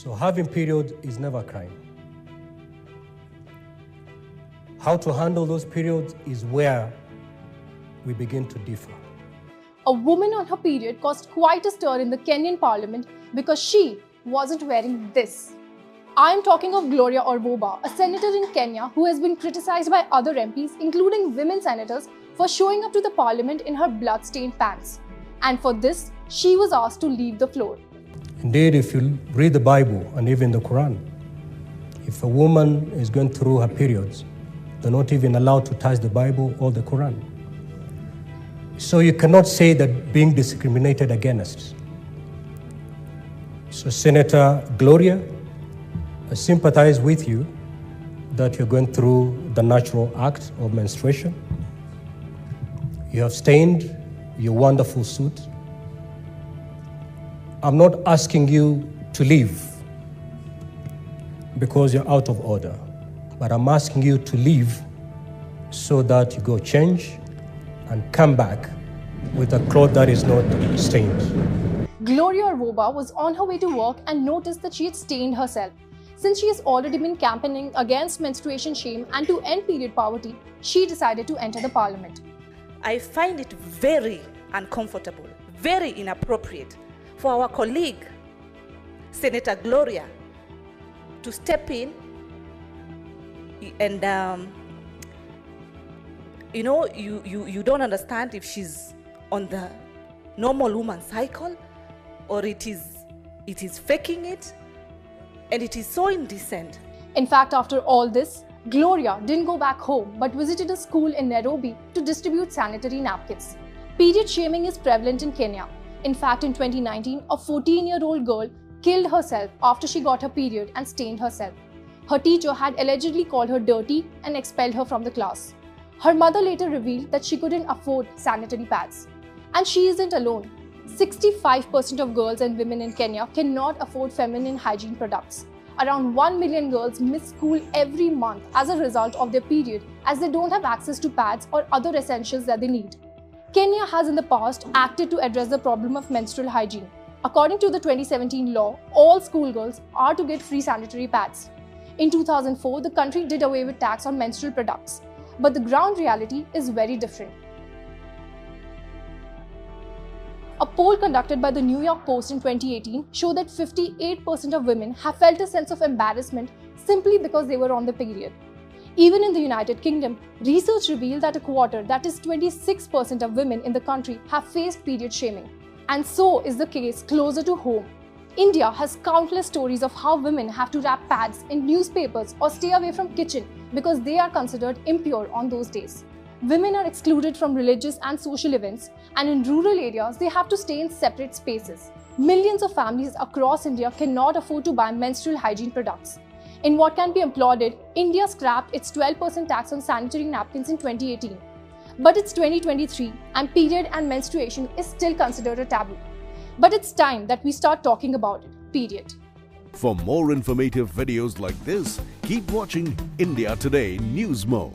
So having periods is never a crime. How to handle those periods is where we begin to differ. A woman on her period caused quite a stir in the Kenyan parliament because she wasn't wearing this. I am talking of Gloria Orwoba, a senator in Kenya who has been criticized by other MPs, including women senators, for showing up to the parliament in her blood-stained pants. And for this, she was asked to leave the floor. Indeed, if you read the Bible and even the Quran, if a woman is going through her periods, they're not even allowed to touch the Bible or the Quran. So you cannot say that being discriminated against. So Senator Gloria, I sympathize with you that you're going through the natural act of menstruation. You have stained your wonderful suit. I'm not asking you to leave because you're out of order, but I'm asking you to leave so that you go change and come back with a cloth that is not stained. Gloria Orwoba was on her way to work and noticed that she had stained herself. Since she has already been campaigning against menstruation shame and to end period poverty, she decided to enter the parliament. I find it very uncomfortable, very inappropriate for our colleague, Senator Gloria, to step in and you don't understand if she's on the normal woman cycle or it is faking it, and it is so indecent. In fact, after all this, Gloria didn't go back home but visited a school in Nairobi to distribute sanitary napkins. Period shaming is prevalent in Kenya. In fact, in 2019, a 14-year-old girl killed herself after she got her period and stained herself. Her teacher had allegedly called her dirty and expelled her from the class. Her mother later revealed that she couldn't afford sanitary pads. And she isn't alone. 65% of girls and women in Kenya cannot afford feminine hygiene products. Around 1 million girls miss school every month as a result of their period, as they don't have access to pads or other essentials that they need. Kenya has in the past acted to address the problem of menstrual hygiene. According to the 2017 law, all schoolgirls are to get free sanitary pads. In 2004, the country did away with tax on menstrual products. But the ground reality is very different. A poll conducted by the New York Post in 2018 showed that 58% of women have felt a sense of embarrassment simply because they were on the period. Even in the United Kingdom, research revealed that a quarter, that is 26% of women in the country, have faced period shaming. And so is the case closer to home. India has countless stories of how women have to wrap pads in newspapers or stay away from kitchen because they are considered impure on those days. Women are excluded from religious and social events, and in rural areas they have to stay in separate spaces. Millions of families across India cannot afford to buy menstrual hygiene products. In what can be applauded, India scrapped its 12% tax on sanitary napkins in 2018. But it's 2023 and period and menstruation is still considered a taboo. But it's time that we start talking about it, period. For more informative videos like this, keep watching India Today Newsmo.